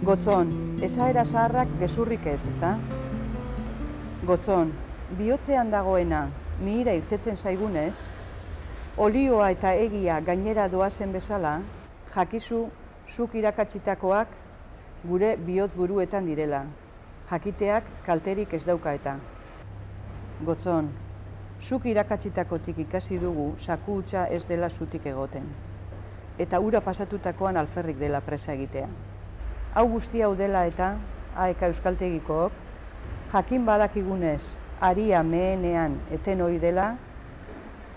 Gotzon, esaera zaharrak gezurrik ez, ezta? Gotzon, bihotzean dagoena mihira irtetzen zaigunez, olioa eta egia gainera doazen bezala, jakizu zuk irakatsitakoak gure bihotz buruetan direla. Jakiteak kalterik ez dauka eta. Gotzon, zuk irakatsitakotik ikasi dugu zaku hutsa ez dela zutik egoten. Eta ura pasatutakoan alferrik dela presa egitea. Hau guztia hau dela eta, AEK Euskaltegikook, jakin badakigunez, aria mehenean eten ohi dela,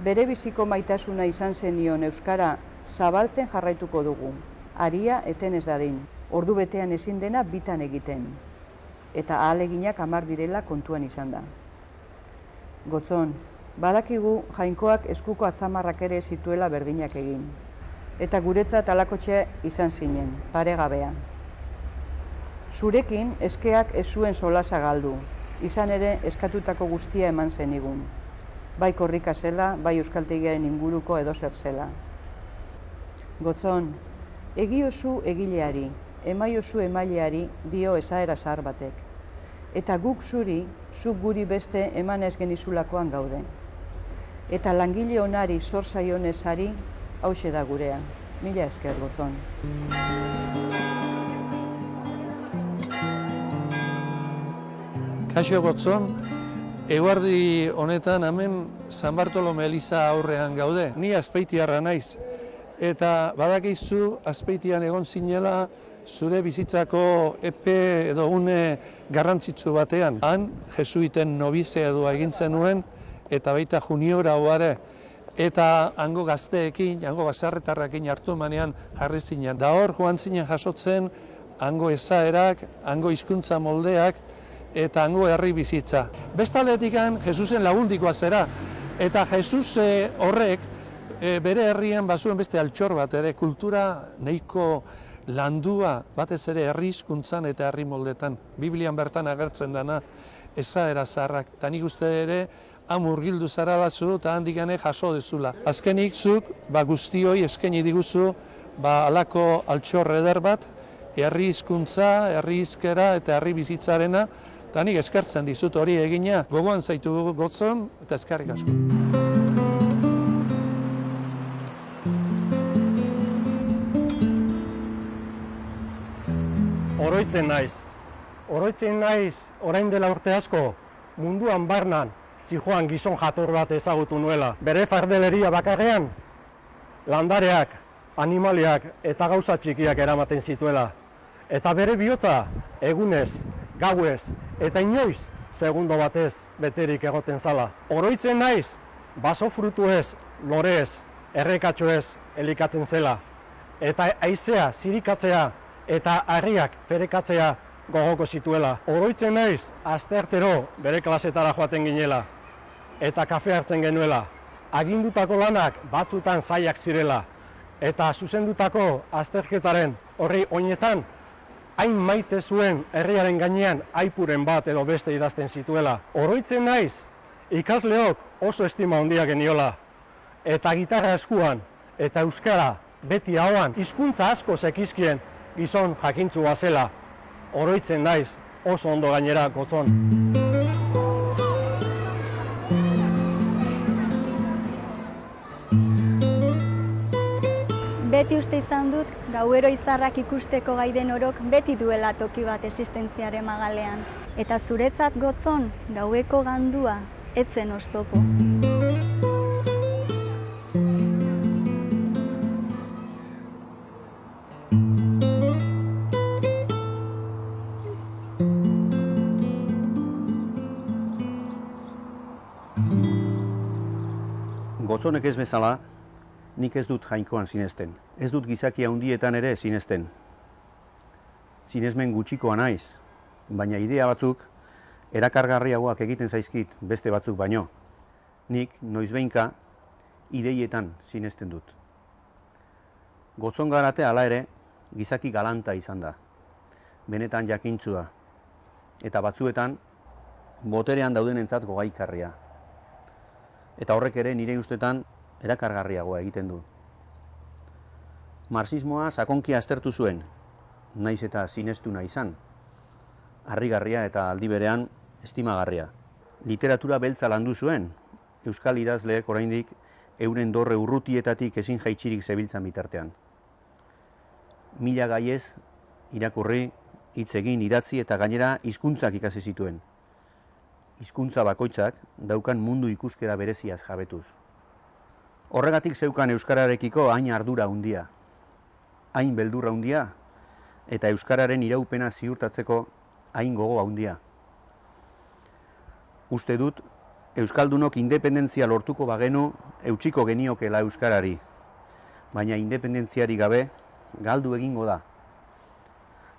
bere biziko maitasuna izan zenion euskara zabaltzen jarraituko dugu. Aria eten ez dadin, ordu betean ezin dena bitan egiten. Eta ahaleginak 10 direla kontuan izan da. Gotzon, badakigu jainkoak eskuko atzamarrak ere zituela berdinak egin. Eta guretzat halakotxe izan zinen, paregabea. Zurekin eskeak ez zuen solasa galdu, izan ere eskatutako guztia eman zenigun. Bai korrika zela, bai euskaltegiaren inguruko edozer zela. Gotzon, egiozu egileari, emaiozu emaileari dio esaera zahar batek. Eta guk zuri, zuk guri beste eman ez genizulakoan gaude. Eta langile onari zor zaionezari, hauxe da gurea. Mila esker, Gotzon. Kaixo Gotzon, eguerdi honetan hemen San Bartolome eliza aurrean gaude. Ni Azpeitiarra naiz, eta badakizu Azpeitian egon zinela zure bizitzako epe edo une garrantzitsu batean. Han, jesuiten nobizea edo egintzen nuen, eta baita juniora hoare, eta hango gazteekin, hango basarretarrakin hartu emanean jarri zinen. Da hor, joan zinen jasotzen, hango esaerak, hango hizkuntza moldeak, eta hango herri bizitza. Bestaletikan, Jesusen lagundikoa zera, eta Jesus horrek bere herrian bazuen beste altxor bat ere, kultura nahiko landua, batez ere herri hizkuntzan eta herri moldetan. Biblian bertan agertzen dana esaera zaharrak, eta nik uste ere, murgildu zara dazu eta handik jaso dezula. Azkenik zuk, guztioi eskaini diguzu, halako altxor eder bat, herri hizkuntza, herri hizkera eta herri bizitzarena, eta nik eskertzen dizut hori egina, gogoan zaitu Gotzon, eta eskerrik asko. Oroitzen naiz, orain dela urte asko, munduan barnan, zijoan gizon jator bat ezagutu nuela. Bere fardeleria bakarrean, landareak, animaliak eta gauza txikiak eramaten zituela. Eta bere bihotza, egunez, gauez, eta inoiz, segundo batez beterik egoten zala. Oroitzen naiz, baso frutuez, lorez, errekatxoez elikatzen zela. Eta haizea, zirikatzea, eta harriak ferekatzea gogoko zituela. Oroitzen naiz, asteartero bere klasetara joaten ginela. Eta kafe hartzen genuela. Agindutako lanak batzutan zailak zirela. Eta zuzendutako azterketaren horri oinetan, hain maite zuen herriaren gainean aipuren bat edo beste idazten zituela. Oroitzen naiz, ikasleok oso estima handia geniola. Eta gitarra eskuan, eta euskara beti ahoan, hizkuntza asko zekizkien gizon jakintzua zela. Oroitzen naiz, oso ondo gainera Gotzon. Beti uste izan dut, gauero izarrak ikusteko gai den orok beti duela toki bat existentziaren magalean. Eta zuretzat Gotzon, gaueko gandua, etzen oztopo. Gotzonek ez bezala, nik ez dut jainkoan sinesten. Ez dut gizaki handietan ere sinesten. Sinesmen gutxikoa naiz, baina idea batzuk erakargarriagoak egiten zaizkit beste batzuk baino. Nik noizbehinka ideietan sinesten dut. Gotzon Garate hala ere gizaki galanta izan da. Benetan jakintzua. Eta batzuetan boterean daudenentzat gogaikarria. Eta horrek ere nire ustetan erakargarriagoa egiten du. Marxismoa sakonki aztertu zuen, naiz eta sinestuna izan, harrigarria eta aldi berean estimagarria. Literatura beltza landu zuen, euskal idazleek oraindik euren dorre urrutietatik ezin jaitxirik zebiltzan bitartean. Mila gaiez irakurri, hitz egin, idatzi eta gainera hizkuntzak ikasi zituen. Hizkuntza bakoitzak daukan mundu ikuskera bereziaz jabetuz. Horregatik zeukan euskararekiko hain ardura handia, hain beldurra handia eta euskararen iraupena ziurtatzeko hain gogo handia. Uste dut, euskaldunok independentzia lortuko bagenu eutsiko geniokela euskarari, baina independentziari gabe galdu egingo da.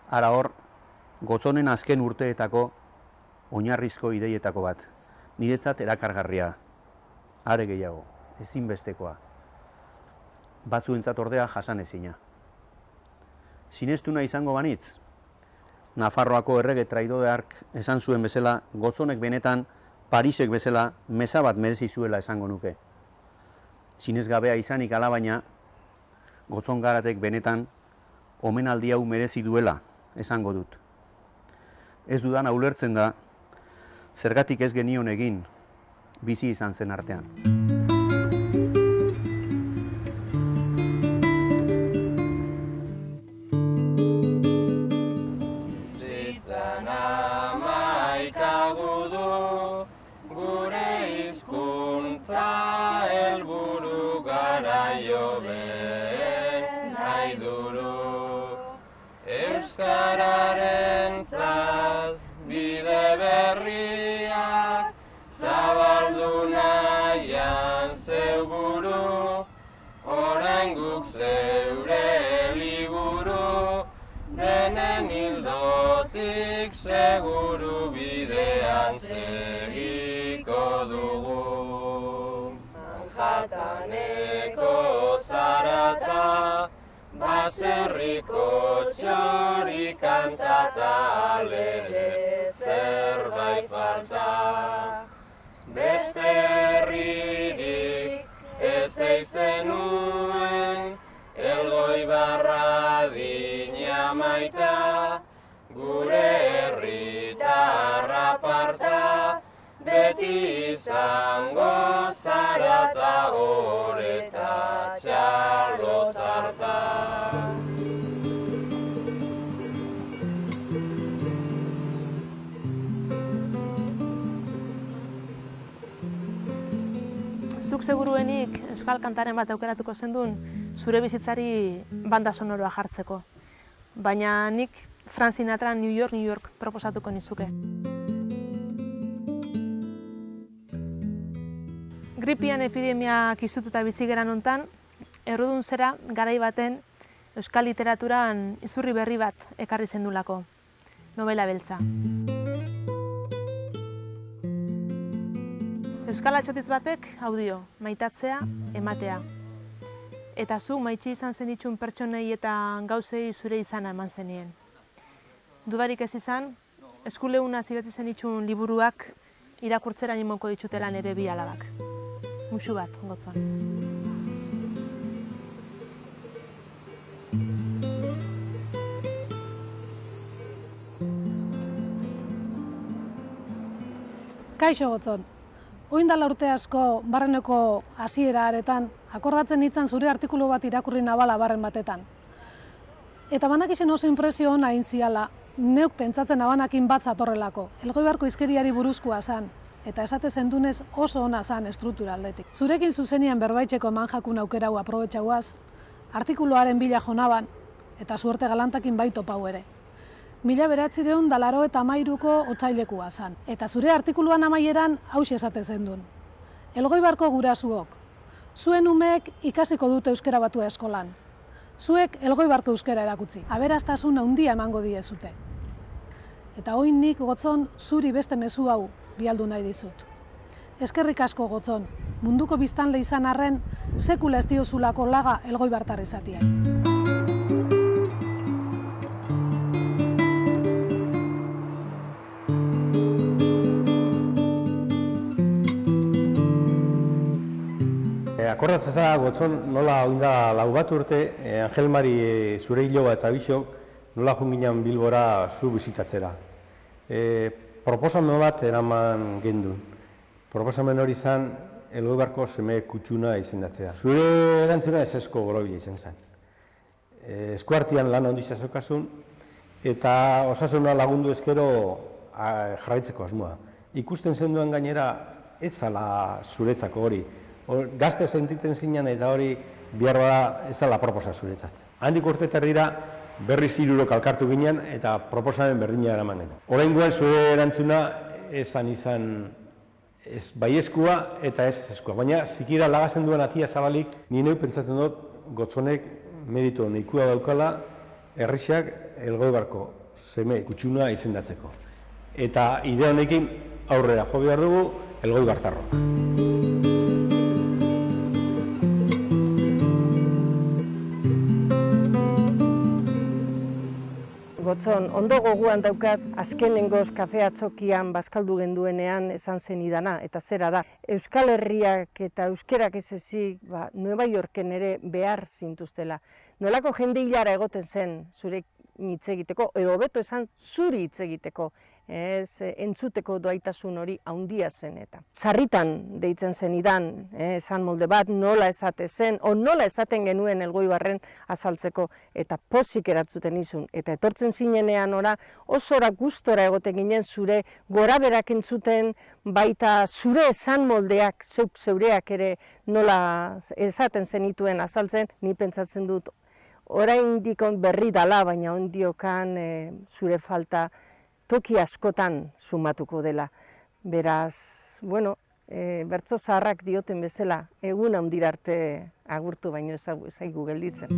Ara hor, Gotzonen azken urteetako oinarrizko ideietako bat, niretzat erakargarria, are gehiago, ezinbestekoa. Batzuentzat ordea jasanezina. Sinestuna izango banitz, Nafarroako errege traidode hark esan zuen bezala, Gotzonek benetan Parisek bezala meza bat merezi zuela esango nuke. Sinesgabea izanik alabaina, Gotzon Garatek benetan omenaldi hau merezi duela esango dut. Ez dudan ulertzen da, zergatik ez genion egin bizi izan zen artean. Euskararentzat bide berriak zabaldu nahian zeu buru, orain guk zeure liburu, denen hildotik seguru bidean segiko dugu. Manhattaneko zarata, baserriko txori kantata, alere zerbait falta. Beste herririk ez eizenuen, Elgoibarra dina maita, gure herritarra parta, beti izango zarata horeta txalo zarta. Zuk seguruenik euskal kantaren bat aukeratuko zendun zure bizitzari banda sonoroa jartzeko. Baina nik Frank Sinatra New York proposatuko nizuke. Gripian epidemiak izututa bizi geran hontan, errudun zera garai baten euskal literaturan izurri berri bat ekarri zendulako, novela beltza. Euskal atxotiz batek audio, maitatzea, ematea. Eta zu maitxi izan zenitxun pertsonei eta gauzei zure izana eman zenien. Dudarik ez izan, eskuleuna zigatzi zenitxun liburuak irakurtzera animoko ditutela nere bi alabak. Musu bat, Gotzon. Kaixo, Gotzon. Oindala urte asko barreneko hasiera aretan, akordatzen nintzen zure artikulu bat irakurri nabala barren batetan. Eta banakixen oso impresio hona egin ziala, neuk pentsatzen abanakin bat zatorrelako. Elgoibarko hizkeriari buruzkoa zan, eta esate zendunez oso ona zan estruktura aldetik. Zurekin zuzenian berbaitzeko manjakun aukerau aprobetxauaz, artikuluaren bila jonaban, eta suerte galantakin baito pau ere. 1983ko otsailekua zan. Eta zure artikuluan amaieran hauxe esate zendun. Elgoibarko gurasuok, zuen umeek ikasiko dute euskara batua eskolan. Zuek Elgoibarko euskara erakutsi. Aberastasun handia emango diezute. Eta oin nik, Gotzon, zuri beste mezu hau bialdu nahi dizut. Eskerrik asko, Gotzon, munduko biztanle izan arren, sekula ez diozulako laga Elgoibartar izatiai. Akordatzen zara, Gotzon, nola oinda lau bat urte, Angel Mari zure hiloba eta bisok, nola junginan Bilbora zu bizitatzera. Proposamen bat eraman gendun. Proposamen hori izan, Elgoibarko seme kutsuna izendatzea. Zure erantzuna ezesko borobila izan zen. Eskuartian lan handia zeukasun, eta osasuna lagundu ezkero jarraitzeko asmoa. Ikusten zenduan gainera, ez zala zuretzako hori. Gazte sentitzen zinen eta hori behar bada ez zala proposa zuretzat. Handik urte terdira berriz 3 alkartu ginen eta proposamen berdina eraman genuen. Oraingoan zure erantzuna izan ez baieskua eta ez eskua. Baina zikira lagazen duen atia zabalik, ni neu pentsatzen dut Gotzonek meritu nahikoa daukala herrixak Elgoibarko seme kutsuna izendatzeko. Eta idea honekin aurrera jo behar dugu Elgoibartarrok. Gotzon, ondo goguan daukat azkenengoz kafea txokian bazkaldu genduenean esan zen idana, eta zera da. Euskal Herriak eta euskerak ez ezik, Nueva Yorken ere behar zintuztela. Nolako jende hilara egoten zen zure hitz egiteko, edo beto esan zuri hitz egiteko, entzuteko doaitasun hori haundia zen eta. Sarritan deitzen zen idan, esan molde bat, nola esate zen, o nola esaten genuen Elgoibarren azaltzeko, eta pozik eratzuten izun. Eta etortzen zinenean ora, osora gustora egoten ginen zure gora berak entzuten, baita zure esan moldeak, zeureak ere nola esaten zenituen azaltzen, ni pentsatzen dut, oraindik berri dala, baina ondiokan zure falta toki askotan sumatuko dela. Beraz, bertso zaharrak dioten bezala, egun handira arte agurtu baino zaigu gelditzen.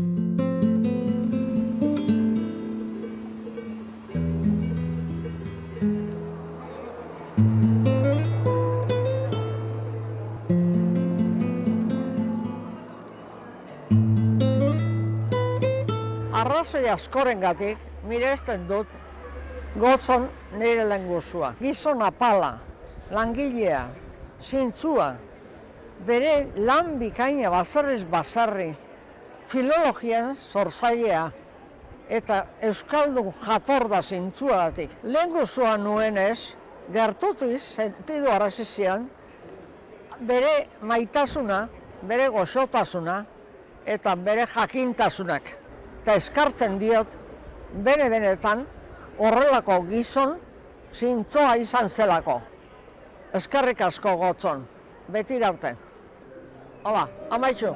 Arrazoi askorengatik miresten dut Gotzon nire lehengusua. Gizon apala, langilea, zintzua, bere lan bikaina basarriz basarri, filologian zorzailea eta euskaldun jatorda zintzuagatik. Lehengusua nuenez, gertutiz, sentidu arazizian, bere maitasuna, bere goxotasuna eta bere jakintasunak. Eta eskartzen diot, bene-benetan, horrelako gizon zintzoa izan zelako. Eskerrik asko Gotzon, beti iraute. Hala, amaitxu.